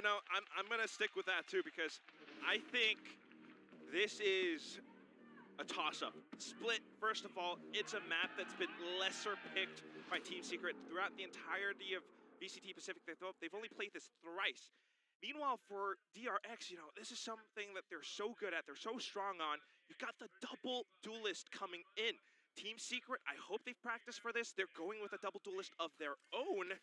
know, I'm gonna stick with that too, because I think this is a toss-up. Split, first of all, it's a map that's been lesser picked by Team Secret throughout the entirety of VCT Pacific. They've only played this thrice. Meanwhile, for DRX, you know, this is something that they're so good at, they're so strong on. You've got the double duelist coming in. Team Secret, I hope they've practiced for this. They're going with a double duelist of their own.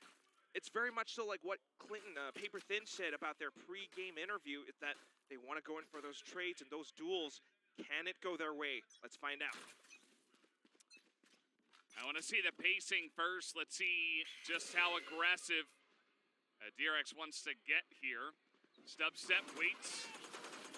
It's very much so like what Clinton, Paper Thin said about their pre-game interview, is that they want to go in for those trades and those duels. Can it go their way? Let's find out. I want to see the pacing first. Let's see just how aggressive DRX wants to get here. Stubstep waits.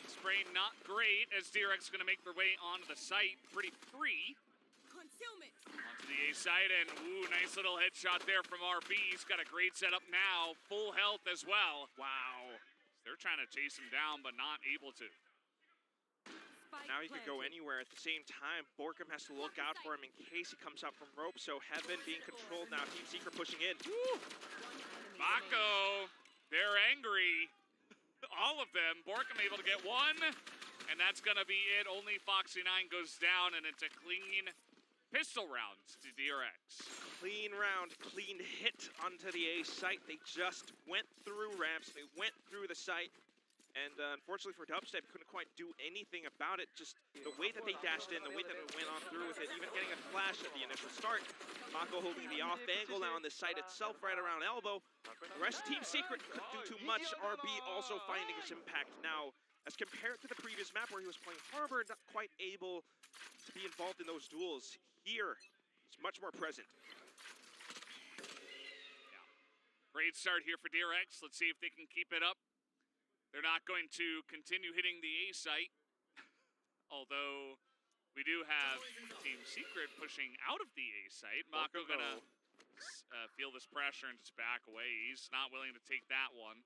Spray not great as DRX going to make their way onto the site. Pretty free. Concealment. Onto the A side, and ooh, nice little headshot there from RB. He's got a great setup now. Full health as well. Wow. They're trying to chase him down, but not able to. Now he could go anywhere. At the same time, Borkum has to look out for him in case he comes out from rope. So Heaven being controlled now. Team Secret pushing in. Woo. Mako, they're angry. All of them. Borkum able to get one, and that's going to be it. Only Foxy9 goes down, and it's a clean pistol round to DRX. Clean round, clean hit onto the A site. They just went through ramps. They went through the site. And unfortunately for Dubstep, couldn't quite do anything about it. Just the way that they dashed in, the way that it went on through with it, even getting a flash at the initial start. Mako holding the off angle now on the site itself, right around elbow. The rest of Team Secret couldn't do too much. RB also finding his impact now. As compared to the previous map where he was playing Harbor, not quite able to be involved in those duels. Here, he's much more present. Yeah. Great start here for DRX. Let's see if they can keep it up. They're not going to continue hitting the A site, although we do have Team Secret pushing out of the A site. Mako gonna feel this pressure and just back away. He's not willing to take that one.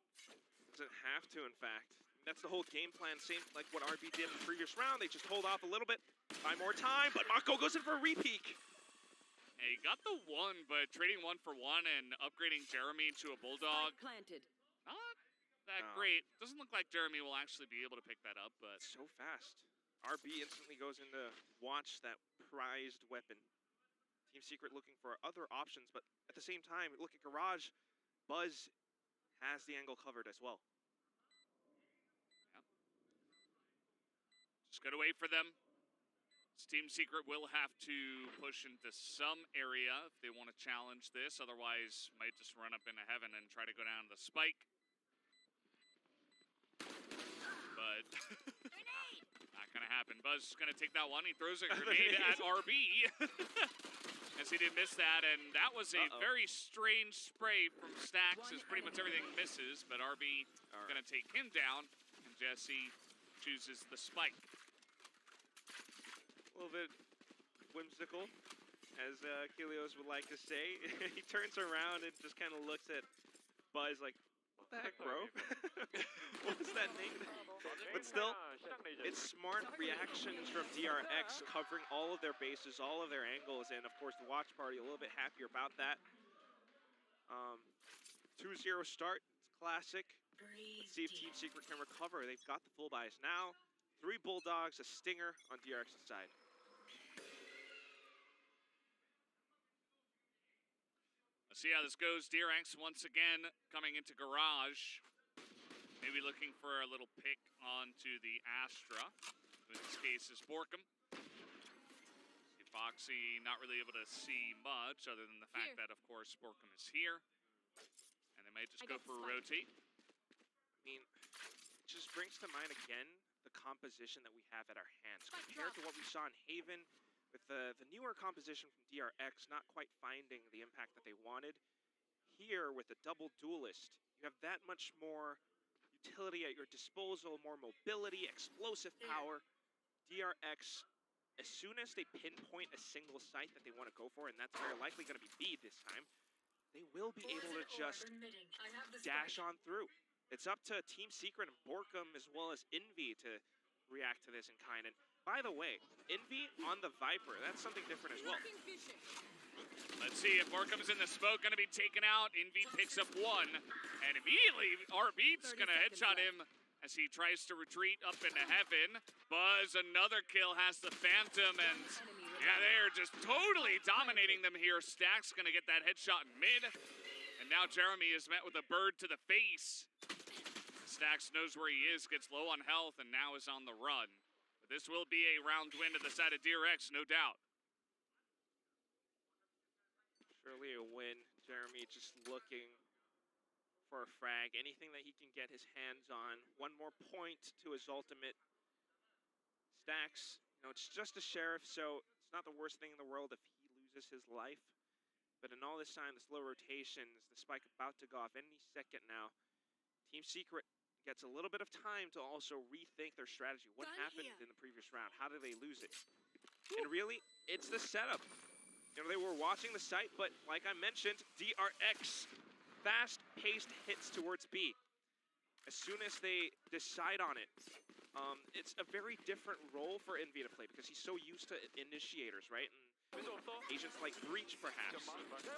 Doesn't have to, in fact. That's the whole game plan, same like what RB did in the previous round. They just hold off a little bit, buy more time, but Mako goes in for a repeak. Hey, he got the one, but trading one for one and upgrading Jeremy to a Bulldog. Planted. Not that great. Doesn't look like Jeremy will actually be able to pick that up, but so fast. RB instantly goes in to watch that prized weapon. Team Secret looking for other options, but at the same time, look at Garage. Buzz has the angle covered as well. Yeah. Just gotta wait for them. Team Secret will have to push into some area if they want to challenge this. Otherwise, might just run up into Heaven and try to go down to the spike. But not going to happen. Buzz is going to take that one. He throws a grenade at RB. As he did miss that, and that was a very strange spray from Stacks as pretty much everything misses, but RB going to take him down, and Jesse chooses the spike. A little bit whimsical, as Kilios would like to say. He turns around and just kind of looks at Buzz like, what the heck, bro? What was that name? But still, it's smart reactions from DRX covering all of their bases, all of their angles, and of course the watch party a little bit happier about that. 2-0 start, it's classic. Let's see if Team Secret can recover. They've got the full bias now. 3 Bulldogs, a Stinger on DRX's side. Let's see how this goes. DRX once again coming into Garage. Maybe looking for a little pick onto the Astra. In this case is Borkum. See Foxy not really able to see much other than the fact that, of course, Borkum is here. And they might just go for a rotate. I mean, it just brings to mind again the composition that we have at our hands. Compared to what we saw in Haven, with the newer composition from DRX not quite finding the impact that they wanted. Here, with the double duelist, you have that much more utility at your disposal, more mobility, explosive power. DRX, as soon as they pinpoint a single site that they want to go for, and that's very likely going to be B this time, they will be able to just dash on through. It's up to Team Secret and Borkum as well as Envy to react to this in kind. And by the way, Envy on the Viper, that's something different as well. Let's see if Borkum's in the smoke, gonna be taken out. Envy picks up one, and immediately Beat's gonna headshot him as he tries to retreat up into heaven. Buzz, another kill, has the Phantom, and yeah, they're just totally dominating them here. Stack's gonna get that headshot in mid, and now Jeremy is met with a bird to the face. Stacks knows where he is, gets low on health, and now is on the run. But this will be a round win to the side of DRX, no doubt. Surely a win. Jeremy just looking for a frag, anything that he can get his hands on. One more point to his ultimate. Stacks, it's just a sheriff, so it's not the worst thing in the world if he loses his life. But in all this time, the slow rotations, the spike about to go off any second now, Team Secret gets a little bit of time to also rethink their strategy. What happened in the previous round? How did they lose it? And really, it's the setup. They were watching the site, but like I mentioned, DRX, fast-paced hits towards B. As soon as they decide on it, it's a very different role for Envy to play because he's so used to initiators, right? And agents like Breach, perhaps.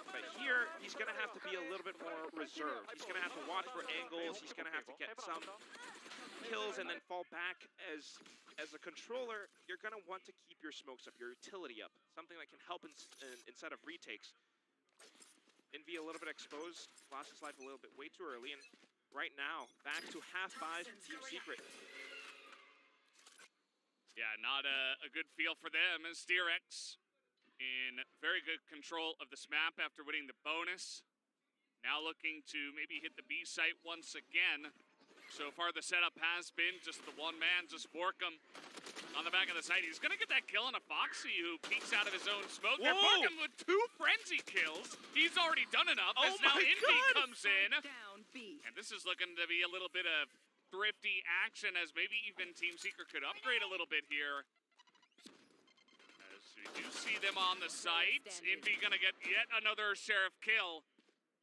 But here, he's going to have to be a little bit more reserved. He's going to have to watch for angles. He's going to have to get some kills and then fall back. As a controller, you're going to want to keep your smokes up, your utility up, something that can help instead of retakes. Envy a little bit exposed, lost his life a little bit way too early, and right now, back to half 5 Team Secret. Yeah, not a good feel for them as DRX in very good control of this map after winning the bonus. Now looking to maybe hit the B site once again. So far the setup has been just the one man, just Borkum on the back of the site. He's gonna get that kill on a Foxy who peeks out of his own smoke. There, Borkum with 2 frenzy kills. He's already done enough as now Envy comes in. And this is looking to be a little bit of thrifty action as maybe even Team Secret could upgrade a little bit here. As we do see them on the site. Envy gonna get yet another Sheriff kill.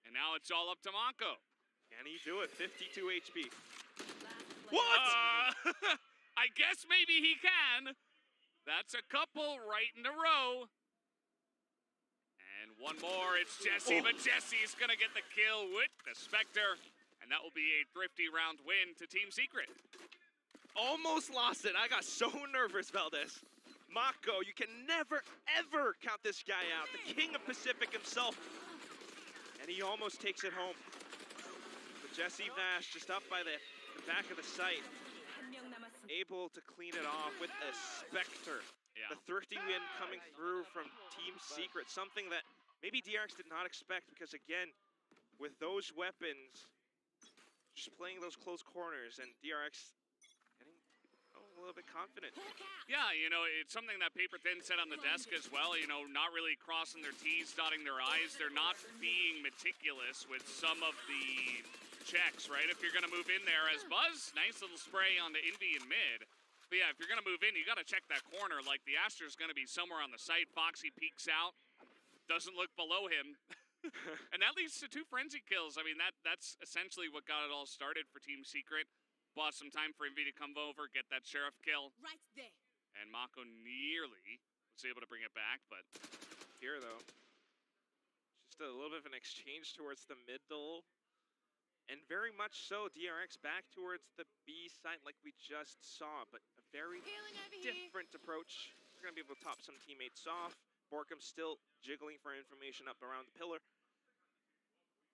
And now it's all up to Mako. Can he do it? 52 HP. What? I guess maybe he can. That's a couple right in a row. And one more, it's Jesse, but Jesse's gonna get the kill with the Spectre. And that will be a thrifty round win to Team Secret. Almost lost it. I got so nervous, Valdez. Mako, you can never, ever count this guy out. The king of Pacific himself. And he almost takes it home. But Jesse Vash just up by the back of the site. Able to clean it off with a Spectre. Yeah. The thrifty win coming through from Team Secret. Something that maybe DRX did not expect because, again, with those weapons, just playing those close corners and DRX getting a little bit confident. Yeah, it's something that Paper Thin said on the desk as well, not really crossing their T's, dotting their I's. They're not being meticulous with some of the checks, right? If you're going to move in there as Buzz, nice little spray on the Envy in mid. But yeah, if you're going to move in, you got to check that corner. Like, the Astra's going to be somewhere on the site. Foxy peeks out, doesn't look below him. And that leads to 2 frenzy kills. I mean, that's essentially what got it all started for Team Secret. Bought some time for Envy to come over, get that Sheriff kill. Right there. And Mako nearly was able to bring it back, but here, though, just a little bit of an exchange towards the middle. And very much so, DRX back towards the B site like we just saw, but a very different approach. We're going to be able to top some teammates off. Borkum still jiggling for information up around the pillar.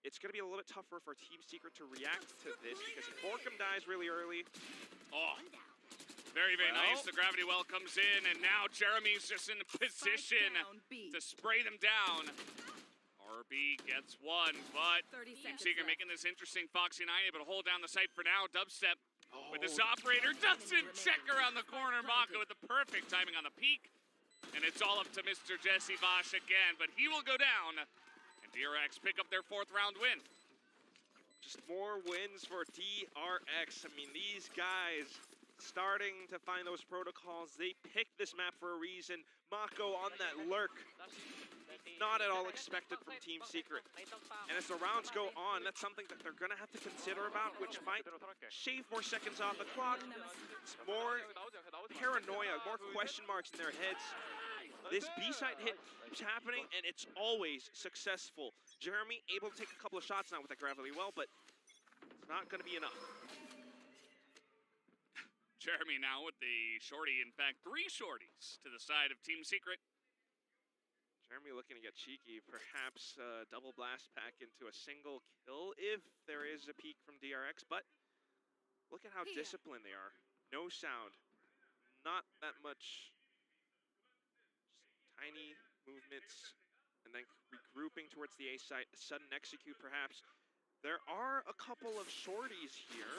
It's going to be a little bit tougher for Team Secret to react to this because if Borkum dies really early. Oh, very, very nice. The gravity well comes in, and now Jeremy's just in position to spray them down. RB gets one, but Team Secret making this interesting. Foxy 9 able to hold down the site for now. Dubstep with his operator doesn't check around the corner. Mako with the perfect timing on the peak. And it's all up to Mr. Jesse Vash again, but he will go down. And DRX pick up their 4th round win. Just more wins for DRX. I mean, these guys starting to find those protocols. They picked this map for a reason. Mako on that lurk. Not at all expected from Team Secret. And as the rounds go on, that's something that they're going to have to consider about, which might shave more seconds off the clock. It's more paranoia, more question marks in their heads. this B-side hit keeps happening, and it's always successful. Jeremy able to take a couple of shots now with that gravity well, but it's not going to be enough. Jeremy now with the shorty. In fact, 3 shorties to the side of Team Secret. Jeremy looking to get cheeky, perhaps double blast pack into a single kill if there is a peek from DRX, but look at how disciplined they are. No sound, not that much, just tiny movements, and then regrouping towards the A site, a sudden execute perhaps. There are a couple of shorties here.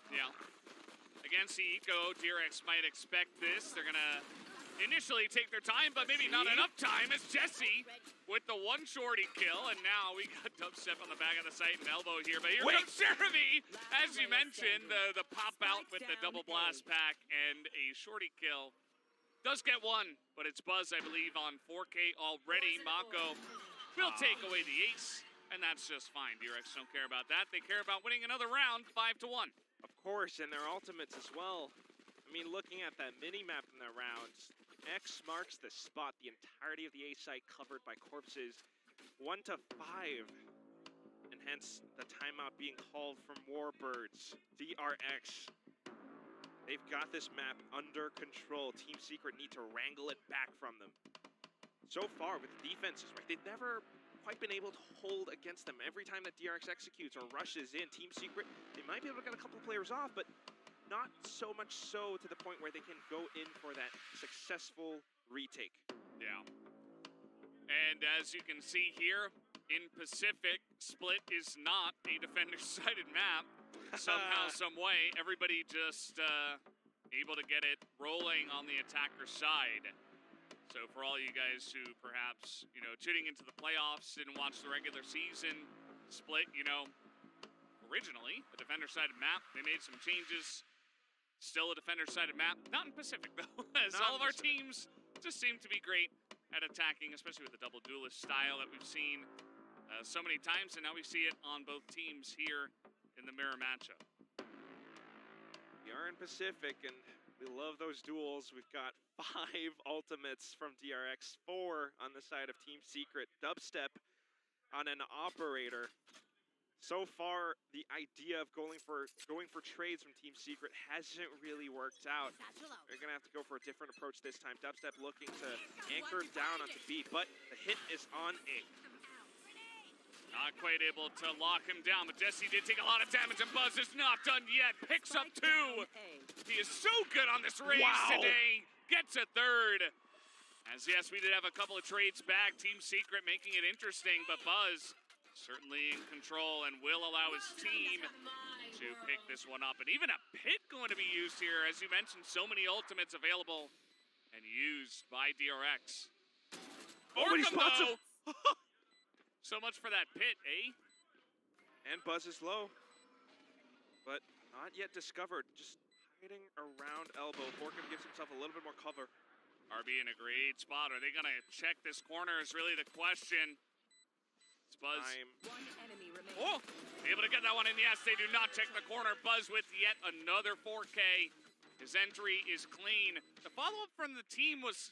Yeah. Against the Eco, DRX might expect this. They're gonna initially take their time, but maybe not enough time as Jesse with the 1 shorty kill, and now we got dubstep on the back of the site and elbow here, but here comes Jeremy, as you mentioned, the pop out with the double blast pack and a shorty kill. Does get 1, but it's Buzz, I believe, on 4K already. Mako will take away the ace, and that's just fine. DRX don't care about that. They care about winning another round, 5-1. Of course, and their ultimates as well. I mean, looking at that mini-map in the rounds, X marks the spot, the entirety of the A site covered by corpses, 1 to 5, and hence the timeout being called from Warbirds. DRX, they've got this map under control. Team Secret need to wrangle it back from them. So far with the defenses, right, they've never quite been able to hold against them. Every time that DRX executes or rushes in, Team Secret, they might be able to get a couple players off, but not so much so to the point where they can go in for that successful retake. Yeah. And as you can see here, in Pacific, Split is not a defender-sided map. Somehow, some way, everybody just able to get it rolling on the attacker side. So for all you guys who perhaps, tuning into the playoffs, didn't watch the regular season, Split, originally a defender-sided map. They made some changes. Still a defender-sided map. Not in Pacific, though, as all of our teams just seem to be great at attacking, especially with the double duelist style that we've seen so many times, and now we see it on both teams here in the mirror matchup. We are in Pacific, and we love those duels. We've got 5 ultimates from DRX, 4 on the side of Team Secret. Dubstep on an operator. So far, the idea of going for trades from Team Secret hasn't really worked out. They're gonna have to go for a different approach this time. Dubstep looking to anchor down onto B, but the hit is on A. Not quite able to lock him down, but Jesse did take a lot of damage, and Buzz is not done yet. Picks up 2. He is so good on this race today. Gets a 3rd. As yes, we did have a couple of trades back. Team Secret making it interesting, but Buzz certainly in control and will allow his team to pick this one up. And even a pit going to be used here. As you mentioned, so many ultimates available and used by DRX. Though. So much for that pit, eh? And Buzz is low, but not yet discovered. Just hiding around elbow. Borkum gives himself a little bit more cover. RB in a great spot. Are they going to check this corner is really the question. Buzz. One enemy remaining. Oh, able to get that one in. Yes, they do not check the corner. Buzz with yet another 4K. His entry is clean. The follow-up from the team was,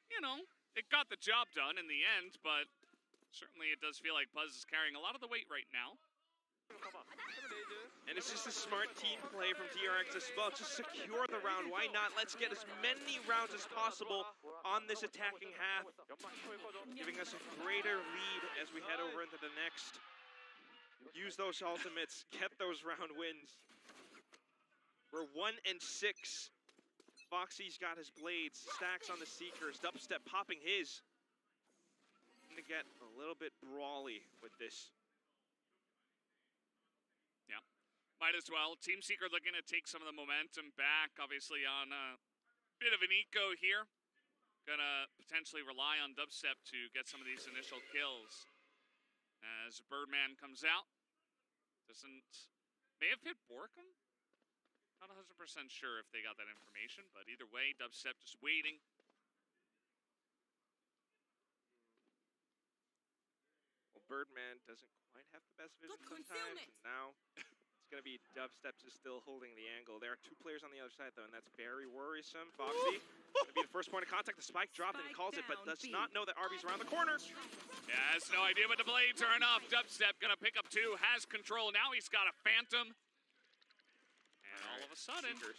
it got the job done in the end, but certainly it does feel like Buzz is carrying a lot of the weight right now. And it's just a smart team play from DRX as well. Just secure the round. Why not? Let's get as many rounds as possible on this attacking half, giving us a greater lead as we head over into the next. Use those ultimates. Get those round wins. We're 1-6. Foxy's got his blades. Stacks on the Seekers. Dubstep popping his. Gonna get a little bit brawly with this. Might as well. Team Secret looking to take some of the momentum back, obviously on a bit of an eco here. Gonna potentially rely on Dubstep to get some of these initial kills. As Birdman comes out. May have hit Borkum? Not 100% sure if they got that information, but either way, Dubstep just waiting. Well, Birdman doesn't quite have the best vision sometimes, and now going to be Dubstep just still holding the angle. There are 2 players on the other side, though, and that's very worrisome. Foxy going to be the first point of contact. The spike dropped, and he calls it, but does not know that RB's around the corner. Yeah, has no idea, but the blades are enough. Dubstep going to pick up 2, has control. Now he's got a Phantom. And all of a sudden, here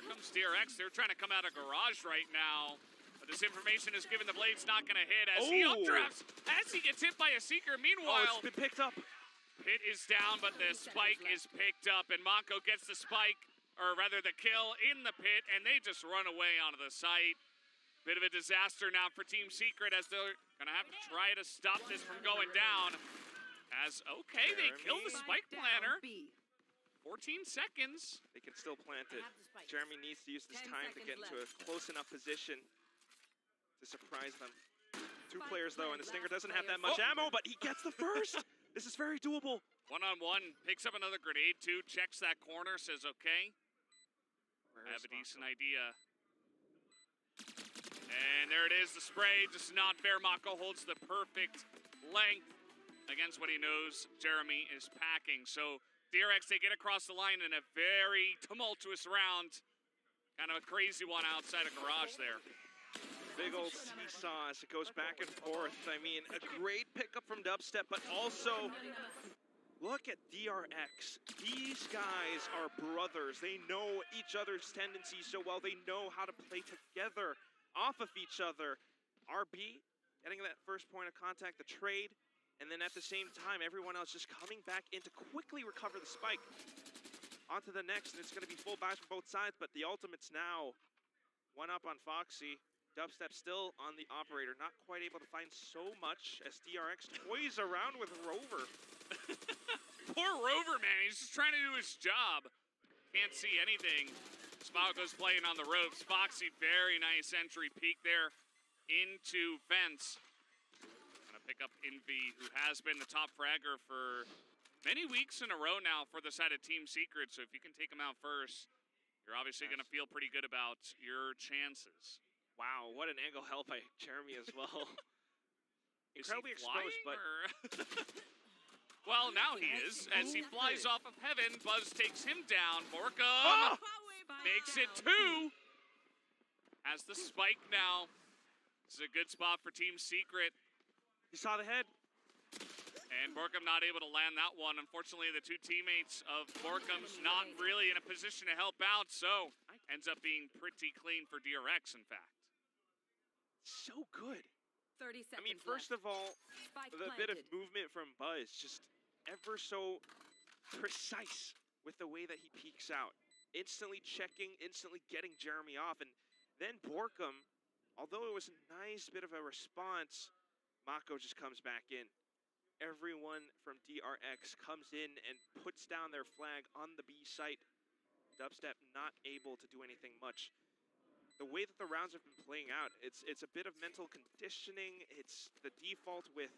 comes DRX. They're trying to come out of garage right now. But this information is given the blade's not going to hit as he updrafts, as he gets hit by a Seeker. Meanwhile, it's been picked up. Pit is down, but the spike is picked up, and Mako gets the spike, or rather the kill in the pit, and they just run away onto the site. Bit of a disaster now for Team Secret as they're going to have to try to stop this from going down. As, okay, they kill the spike planter. 14 seconds. They can still plant it. Jeremy needs to use this time to get into a close enough position to surprise them. 2 players, though, and the Stinger doesn't have that much ammo, but he gets the first. This is very doable. 1-on-1, picks up another grenade, too, checks that corner, says, okay. I have a decent idea. And there it is, the spray, just not fair. Mako holds the perfect length against what he knows Jeremy is packing. So DRX, they get across the line in a very tumultuous round. Kind of a crazy one outside of garage there. Big old seesaw as it goes back and forth. I mean, a great pickup from Dubstep, but also look at DRX. These guys are brothers. They know each other's tendencies so well. They know how to play together off of each other. RB getting that first point of contact, the trade, and then at the same time, everyone else just coming back in to quickly recover the spike. On to the next, and it's going to be full buys from both sides, but the ultimate's now 1 up on Foxy. Dubstep still on the operator, not quite able to find so much as DRX toys around with Rover. Poor Rover, man, he's just trying to do his job. Can't see anything. Smako's playing on the ropes. Foxy, very nice entry peek there into fence. Gonna pick up Envy, who has been the top fragger for many weeks in a row now for the side of Team Secret. So if you can take him out first, you're obviously gonna feel pretty good about your chances. Wow, what an angle held by Jeremy as well. Incredibly exposed, but... Well, now he is, as he flies off of heaven. Buzz takes him down. Borkum makes it 2. Has the spike now. This is a good spot for Team Secret. You saw the head. And Borkum not able to land that one. Unfortunately, the 2 teammates of Borkum's not really in a position to help out, so ends up being pretty clean for DRX, in fact. So good. 30 seconds I mean, first of all, the bit of movement from Buzz, just ever so precise with the way that he peeks out. Instantly checking, instantly getting Jeremy off. And then Borkum, although it was a nice bit of a response, Mako just comes back in. Everyone from DRX comes in and puts down their flag on the B site. Dubstep not able to do anything much. The way that the rounds have been playing out, it's a bit of mental conditioning. It's the default with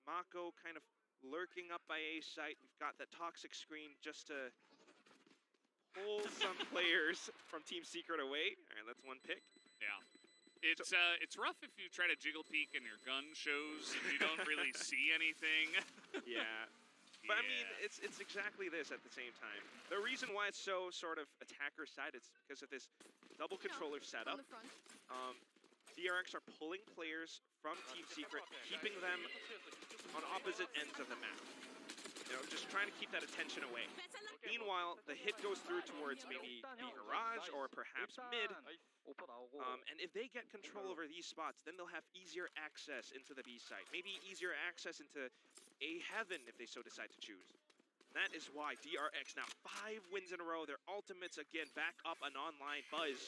Mako kind of lurking up by A site. We've got that toxic screen just to pull some players from Team Secret away. All right, that's 1 pick. Yeah. It's rough if you try to jiggle peek and your gun shows and you don't really see anything. Yeah. But I mean, it's exactly this at the same time. The reason why it's so sort of attacker side is because of this double controller setup. DRX are pulling players from Team Secret, keeping them on opposite ends of the map. You know, just trying to keep that attention away. Meanwhile, the hit goes through towards maybe the garage or perhaps mid. And if they get control over these spots, then they'll have easier access into the B site. Maybe easier access into A heaven if they so decide to choose. And that is why DRX now 5 wins in a row. Their ultimates again back up and online. Buzz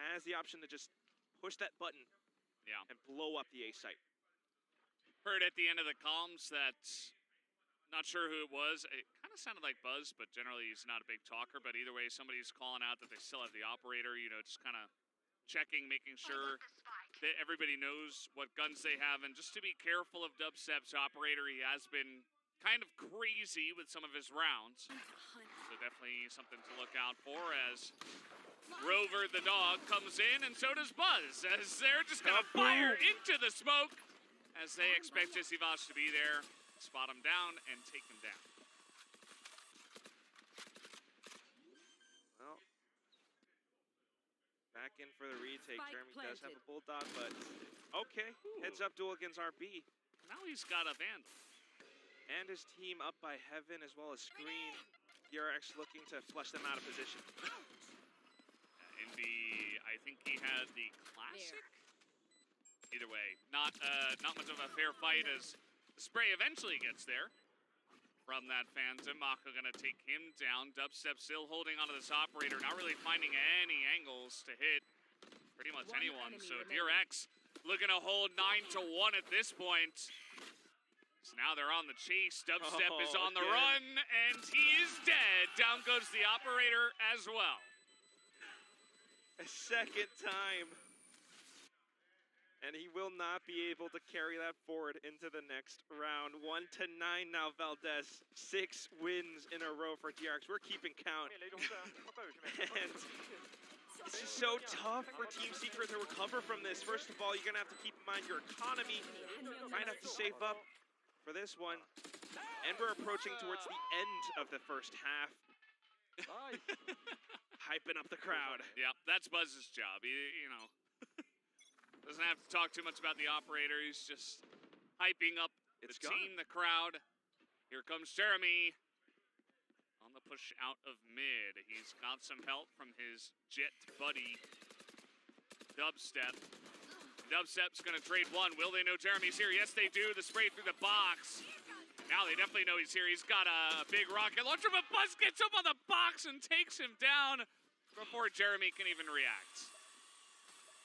has the option to just push that button and blow up the A site. Heard at the end of the comms that, not sure who it was. It kind of sounded like Buzz, but generally he's not a big talker. But either way, somebody's calling out that they still have the operator, you know, just kind of checking, making sure that everybody knows what guns they have. And just to be careful of Dubstep's operator, he has been kind of crazy with some of his rounds. So definitely something to look out for as Rover the dog comes in, and so does Buzz, as they're just going to fire into the smoke as they expect Jesse Voss to be there, spot him down, and take him down. back in for the retake. Spike Jeremy does have planted. a Bulldog, but okay. Heads up duel against RB. Now he's got a Vandal. And his team up by Heaven as well as Screen. DRX looking to flush them out of position. Envy, I think he had the classic. Either way, not much of a fair fight as the spray eventually gets there from that Phantom. Mako gonna take him down. Dubstep still holding onto this operator, not really finding any angles to hit pretty much anyone. So DRX looking to hold 9-1 at this point. So now they're on the chase. Dubstep is on the run, and he is dead. Down goes the operator as well. A second time. And he will not be able to carry that forward into the next round. 1-9 now, Valdez. 6 wins in a row for DRX. We're keeping count. And this is so tough for Team Secret to recover from this. First of all, you're going to have to keep in mind your economy. Might have to save up for this one. And we're approaching towards the end of the first half. Hyping up the crowd. Yep, that's Buzz's job. You know, doesn't have to talk too much about the operator. He's just hyping up the team, the crowd. Here comes Jeremy on the push out of mid. He's got some help from his Jet buddy, Dubstep. Dubstep's going to trade one. Will they know Jeremy's here? Yes, they do. The spray through the box. Now they definitely know he's here. He's got a big rocket launcher, but Buzz gets up on the box and takes him down before Jeremy can even react.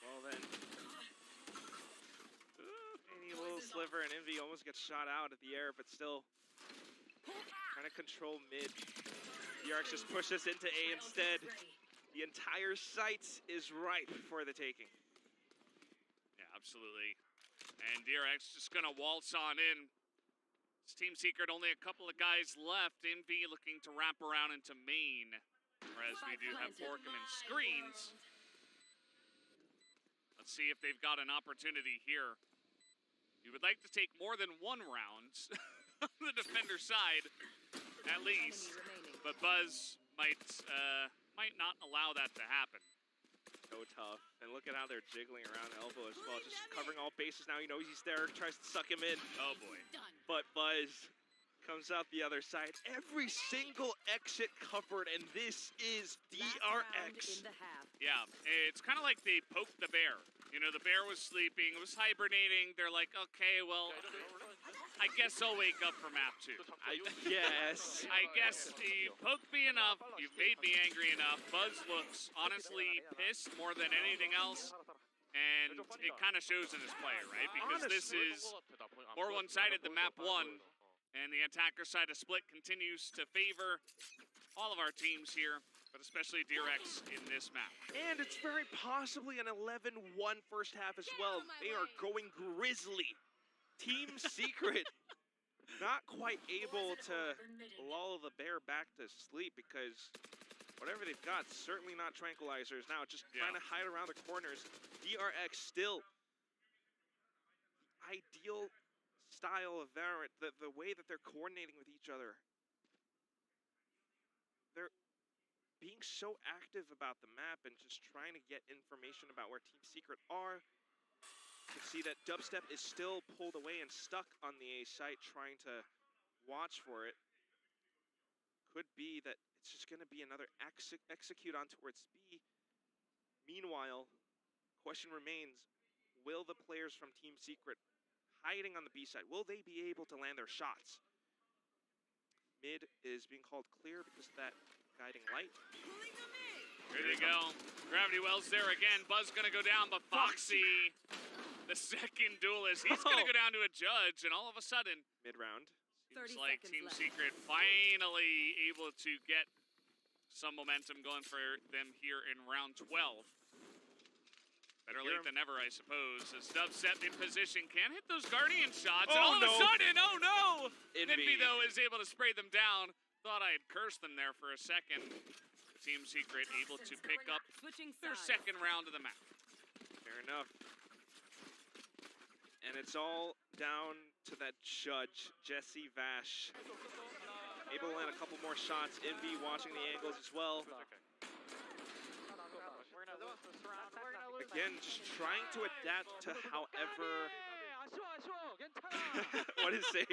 Well then, any little sliver and Envy almost gets shot out of the air, but still trying to control mid. DRX just pushes into A instead. The entire site is ripe for the taking. Yeah, absolutely. And DRX just gonna waltz on in. It's Team Secret, only a couple of guys left. Envy looking to wrap around into main, whereas we do have Borkham and Screens. Let's see if they've got an opportunity here. You would like to take more than one round on the defender side, at least. But Buzz might not allow that to happen. So tough. And look at how they're jiggling around elbow as well. Just covering all bases now. He knows he's there. Tries to suck him in. Oh, boy. But Buzz comes out the other side. Every single exit covered, and this is DRX. Yeah, it's kind of like they poked the bear. You know, the bear was sleeping, it was hibernating. They're like, okay, well, I guess I'll wake up for map 2. I guess. I guess you poked me enough, you've made me angry enough. Buzz looks honestly pissed more than anything else. And it kind of shows in his play, right? Because this is more one-sided than map 1. And the attacker side of split continues to favor all of our teams here, but especially DRX in this map. And it's very possibly an 11-1 first half as well. They are going grizzly. Team Secret not quite able to lull the bear back to sleep because whatever they've got, certainly not tranquilizers now, just trying to hide around the corners. DRX still ideal style of Valorant, the way that they're coordinating with each other. They're being so active about the map and just trying to get information about where Team Secret are. You can see that Dubstep is still pulled away and stuck on the A site trying to watch for it. Could be that it's just going to be another execute on towards B. Meanwhile, question remains, will the players from Team Secret hiding on the B side, will they be able to land their shots? Mid is being called clear because of that guiding light. Here they go. Gravity Wells there again. Buzz gonna go down, but Foxy, the second duelist, he's gonna go down to a judge, and all of a sudden, mid-round. Seems like Team Secret finally able to get some momentum going for them here in round 12. Better late than never, I suppose, as Dubstep in position can hit those Guardian shots, and all of a sudden, oh no! Envy, though, is able to spray them down. Thought I had cursed them there for a second. Team Secret able to pick up their second round of the map. Fair enough. And it's all down to that judge, Jesse Vash. Able to land a couple more shots. Envy watching the angles as well. again, just trying to adapt to however... What is it?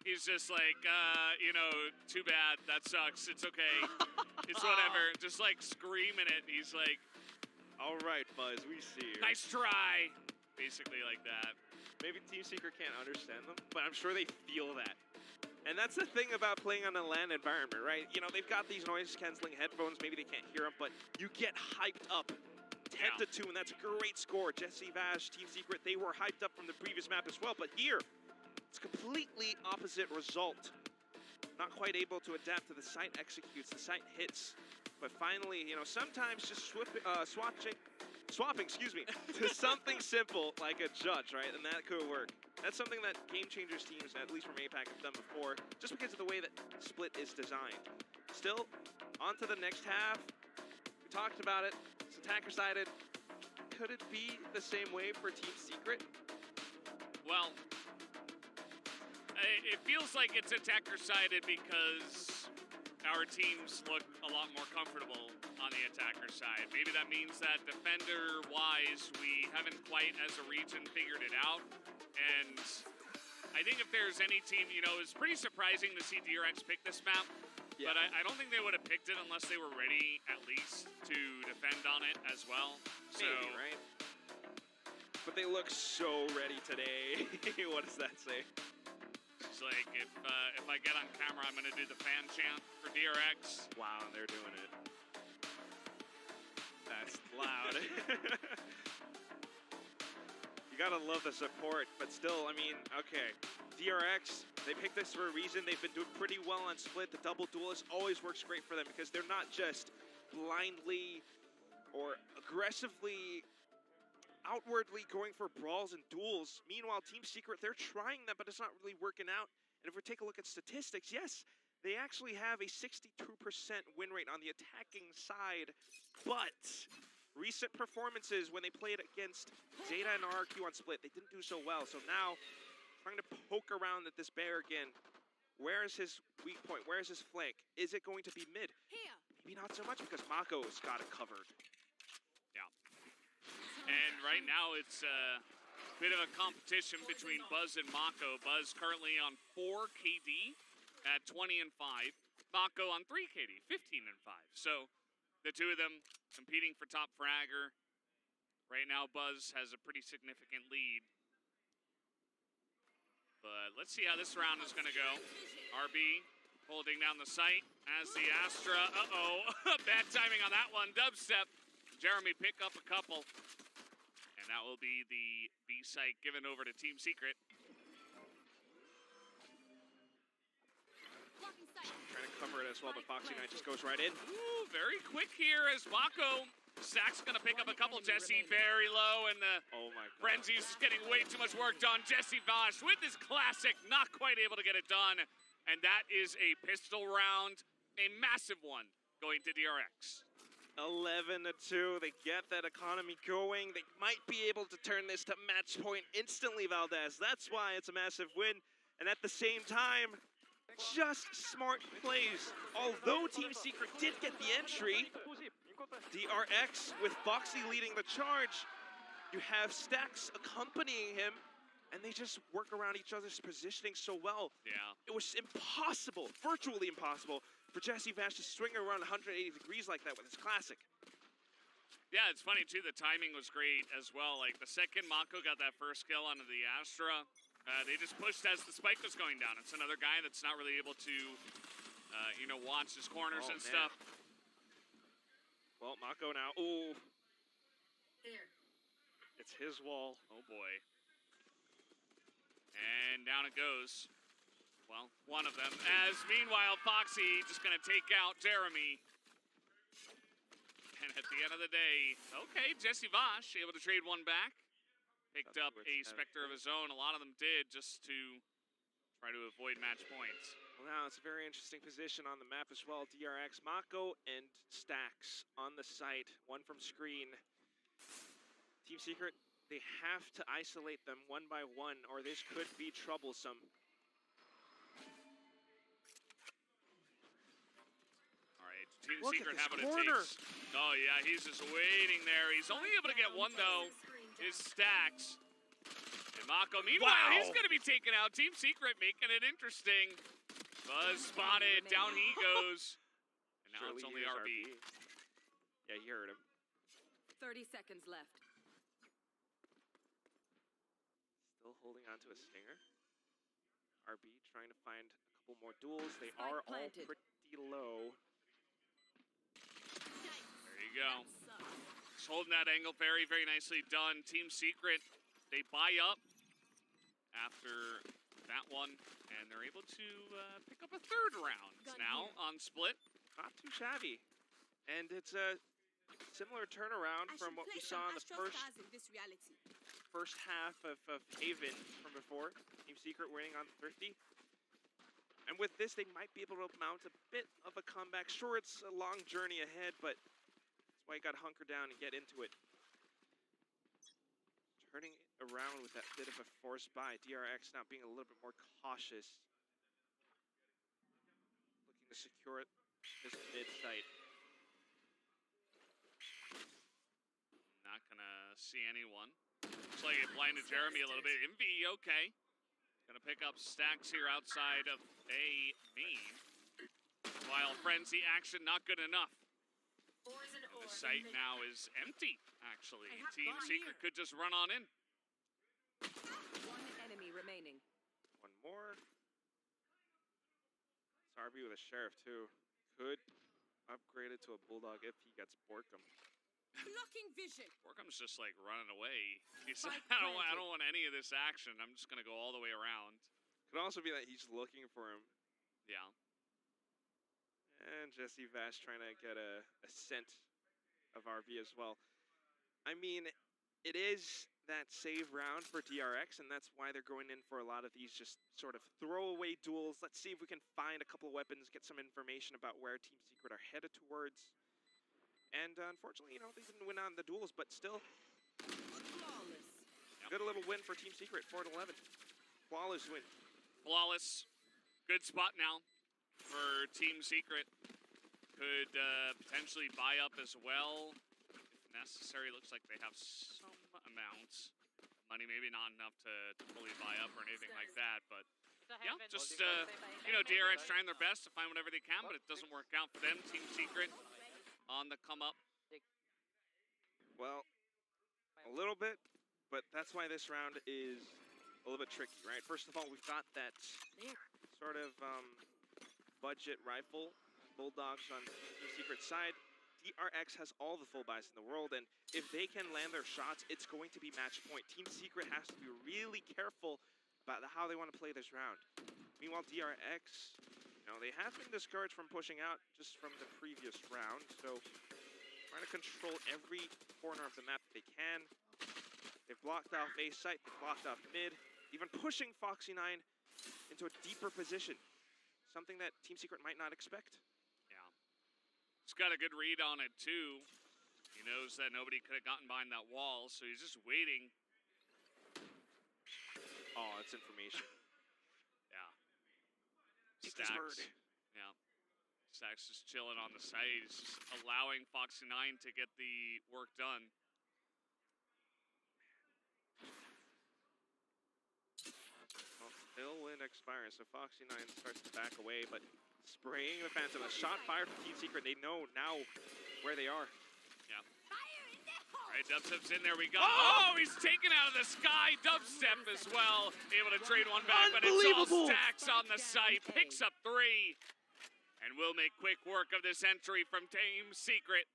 He's just like, you know, too bad, that sucks, it's okay, it's whatever, just like screaming it. He's like, all right, Buzz, we see you. nice try, basically like that. Maybe Team Secret can't understand them, but I'm sure they feel that. And that's the thing about playing on a LAN environment, right? You know, they've got these noise-canceling headphones, maybe they can't hear them, but you get hyped up. 10-2, and that's a great score. Jesse Vash, Team Secret, they were hyped up from the previous map as well, but here, it's completely opposite result. Not quite able to adapt to the site executes, the site hits. But finally, you know, sometimes just swapping, excuse me, to something simple like a judge, right? And that could work. That's something that Game Changers teams, at least from APAC, have done before, just because of the way that Split is designed. Still, on to the next half. We talked about it. It's attacker-sided. Could it be the same way for Team Secret? Well, it feels like it's attacker-sided because our teams look a lot more comfortable on the attacker side. Maybe that means that defender-wise, we haven't quite, as a region, figured it out. And I think if there's any team, you know, it's pretty surprising to see DRX pick this map. Yeah. But I don't think they would have picked it unless they were ready, at least, to defend on it as well. Maybe, right? But they look so ready today. What does that say? It's like, if I get on camera, I'm going to do the fan chant for DRX. Wow, they're doing it. That's loud. You gotta love the support, but still, I mean, okay. DRX, they picked this for a reason. They've been doing pretty well on Split. The double duelist always works great for them because they're not just blindly or aggressively outwardly going for brawls and duels. Meanwhile, Team Secret, they're trying that, but it's not really working out. And if we take a look at statistics, yes, they actually have a 62% win rate on the attacking side, but recent performances when they played against Zeta and RRQ on Split, they didn't do so well. So now, trying to poke around at this bear again. Where is his weak point? Where is his flank? Is it going to be mid? Maybe not so much because Mako's got it covered. Yeah. And right now, it's a bit of a competition between Buzz and Mako. Buzz currently on 4 KD at 20 and 5. Mako on 3 KD, 15 and 5. So the two of them competing for top fragger. Right now, Buzz has a pretty significant lead. But let's see how this round is going to go. RB holding down the site as the Astra. Uh-oh, bad timing on that one. Dubstep. Jeremy pick up a couple. And that will be the B site given over to Team Secret. Trying to cover it as well, but Foxy Knight just goes right in. Ooh, very quick here as Mako. Stack's gonna pick up a couple. Jesse very low, and the Frenzy's getting way too much work done. Jesse Vosh with his classic, not quite able to get it done. And that is a pistol round, a massive one, going to DRX. 11-2, they get that economy going. They might be able to turn this to match point instantly, Valdez. That's why it's a massive win. And at the same time, just smart plays. Although Team Secret did get the entry, DRX with Foxy leading the charge, you have Stacks accompanying him, and they just work around each other's positioning so well. Yeah. It was impossible, virtually impossible, for Jesse Vash to swing around 180 degrees like that with his classic. Yeah, it's funny too, the timing was great as well. Like the second Mako got that first kill onto the Astra, they just pushed as the spike was going down. It's another guy that's not really able to, you know, watch his corners and stuff. Well, Mako now, ooh. It's his wall. Oh boy. And down it goes. Well, one of them. As meanwhile, Foxy just going to take out Jeremy. And at the end of the day, okay, Jesse Vosh able to trade one back. Picked up a Spectre of his own. A lot of them did just to try to avoid match points. Well, now it's a very interesting position on the map as well. DRX, Mako, and Stacks on the site. One from screen. Team Secret, they have to isolate them one by one, or this could be troublesome. Team Look Secret at have this what corner. it takes. Oh yeah, he's just waiting there. He's only able to get one though. His stacks. And Mako, meanwhile, he's going to be taken out. Team Secret making it interesting. Buzz spotted. Down he goes. And now Surely it's only he hears RB. Yeah, he heard him. 30 seconds left. Still holding on to a stinger. RB trying to find a couple more duels. They Spike are planted. all pretty low. There you go. Just holding that angle very, very nicely done. Team Secret, they buy up after that one, and they're able to pick up a third round now on split. Not too shabby. And it's a similar turnaround from what we saw in the first half of Haven from before. Team Secret winning on Thrifty. And with this, they might be able to mount a bit of a comeback. Sure, it's a long journey ahead, but that's why you got to hunker down and get into it. Turning it around with that bit of a forced buy. DRX now being a little bit more cautious. Looking to secure this mid-site. Not gonna see anyone. Looks like it blinded Jeremy a little bit. MV, okay. Gonna pick up stacks here outside of A main. While Frenzy action not good enough. And the site now is empty, actually. Team Secret could just run on in. One enemy remaining. One more. It's RB with a Sheriff, too. Could upgrade it to a Bulldog if he gets Borkum. Blocking vision. Borkum's just like running away. He's Spike like, I don't planted. want any of this action. I'm just gonna go all the way around. Could also be that he's looking for him. Yeah. And Jesse Vash trying to get a scent of RB as well. I mean, it is that save round for DRX, and that's why they're going in for a lot of these just sort of throwaway duels. Let's see if we can find a couple of weapons, get some information about where Team Secret are headed towards. And unfortunately, you know, they didn't win on the duels, but still, Flawless. good little win for Team Secret, 4-11. Flawless win. Flawless. Good spot now for Team Secret. Could potentially buy up as well. If necessary, looks like they have some amounts of money. Maybe not enough to fully buy up or anything like that, but yeah, just, you know, DRX trying their best to find whatever they can, but it doesn't work out for them. Team Secret on the come up. Well, a little bit, but that's why this round is a little bit tricky, right? First of all, we've got that sort of budget rifle, Bulldogs on Team Secret's side. DRX has all the full buys in the world, and if they can land their shots, it's going to be match point. Team Secret has to be really careful about how they want to play this round. Meanwhile, DRX, you know, they have been discouraged from pushing out just from the previous round, so trying to control every corner of the map that they can. They've blocked off A site, they've blocked off mid, even pushing Foxy9 into a deeper position, something that Team Secret might not expect. Yeah. He's got a good read on it, too. He knows that nobody could have gotten behind that wall, so he's just waiting. Oh, it's information. Yeah. Take this bird. Yeah. Stacks just chilling on the side. He's just allowing Foxy9 to get the work done. Well, still win expiring, so Foxy9 starts to back away, but spraying the Phantom. A shot fired from Team Secret. They know now where they are. Yeah. All right, Dubstep's in there. We got. Oh, he's taken out of the sky. Dubstep as well. Able to trade one back, but it's all Stacks on the site. Picks up 3. And we'll make quick work of this entry from Team Secret.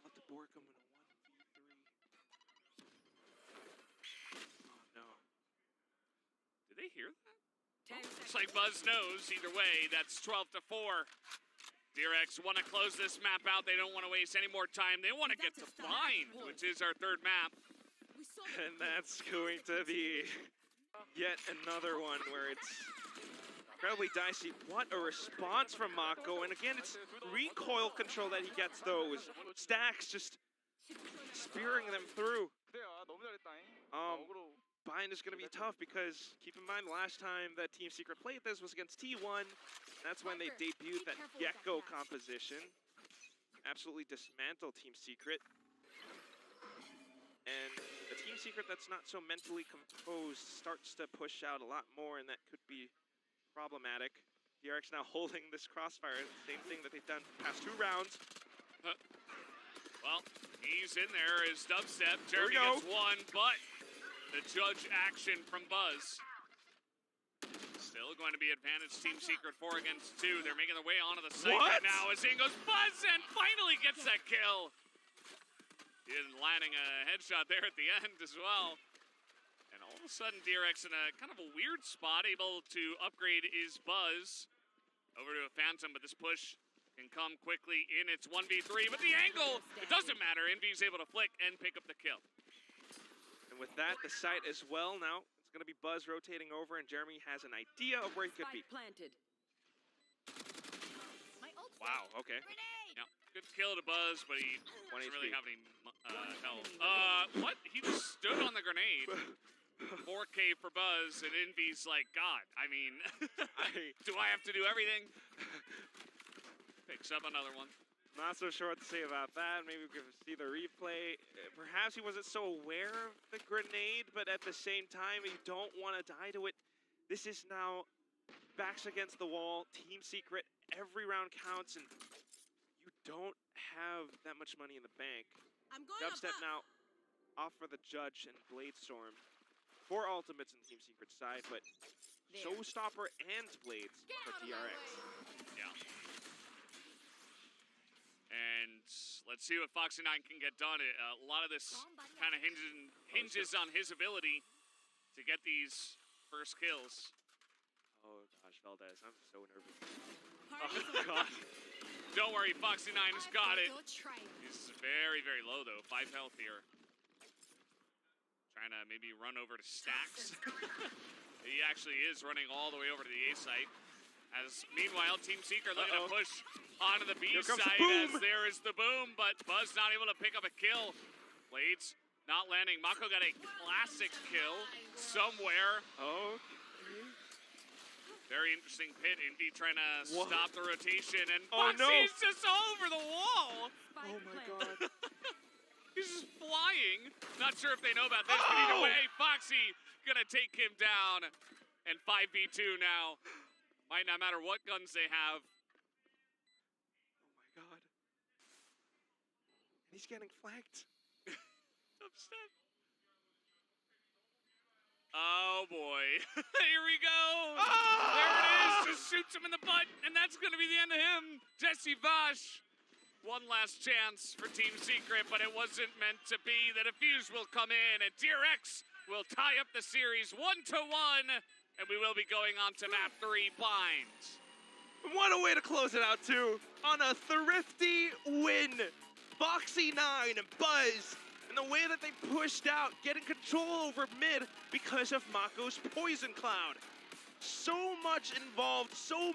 Let the Borkum in a 1v3. Oh, no. Did they hear that? 10 Looks like Buzz knows. Either way, that's 12-4. DRX want to close this map out. They don't want to waste any more time. They want to get to Blind, which is our third map. And that's going to be yet another one where it's incredibly dicey. What a response from Mako. And again, it's recoil control that he gets those. Stacks just spearing them through. line is going to be tough because keep in mind the last time that Team Secret played this was against T1. That's when they debuted that Gecko composition. Absolutely dismantled Team Secret. And a Team Secret that's not so mentally composed starts to push out a lot more, and that could be problematic. DRX now holding this crossfire, same thing that they've done past 2 rounds. Well, he's in there as dubstep. There we Jeremy go. gets one, but the judge action from Buzz. Still going to be advantage Team Secret 4 against 2. They're making their way onto the site right now as in goes Buzz and finally gets that kill. He ended landing a headshot there at the end as well. And all of a sudden, DRX in a kind of a weird spot, able to upgrade his Buzz over to a Phantom, but this push can come quickly in. It's 1v3, but the angle, it doesn't matter. Envy's able to flick and pick up the kill. And with that, the site as well now. It's going to be Buzz rotating over, and Jeremy has an idea of where he could be. Planted. Wow, okay. Yeah, good kill to Buzz, but he doesn't really have any health. What? He just stood on the grenade. 4K for Buzz, and Envy's like, God, I mean, do I have to do everything? Picks up another one. Not so sure what to say about that. Maybe we could see the replay. Perhaps he wasn't so aware of the grenade, but at the same time, you don't want to die to it. This is now backs against the wall, Team Secret, every round counts, and you don't have that much money in the bank. Dubstep now off for the Judge and Bladestorm. 4 ultimates in Team Secret's side, but Showstopper and Blades for DRX. Yeah. And let's see what Foxy9 can get done. A lot of this kind of hinges on his ability to get these first kills. Oh gosh, Valdez, I'm so nervous. Oh god. Don't worry, Foxy9 has got it. He's very, very low though. 5 health here. Trying to maybe run over to Stacks. He actually is running all the way over to the A site. As meanwhile, Team Secret looking to push onto the B side as there is the boom, but Buzz not able to pick up a kill. Blades not landing. Mako got a classic kill somewhere. Oh. Very interesting pit. Envy trying to stop the rotation, and Foxy's Foxy's just over the wall. Oh my god. He's just flying. Not sure if they know about this, but either way, Foxy gonna take him down. And 5v2 now. Might not matter what guns they have. Oh my god. He's getting flanked. Upset. Oh boy. Here we go. There it is. Just shoots him in the butt, and that's gonna be the end of him. Jesse Vash. One last chance for Team Secret, but it wasn't meant to be. The defuse will come in, and DRX will tie up the series 1-1, and we will be going on to map 3 Bind. What a way to close it out, too. On a thrifty win. Foxy9 and Buzz, and the way that they pushed out, getting control over mid because of Mako's Poison Cloud. So much involved, so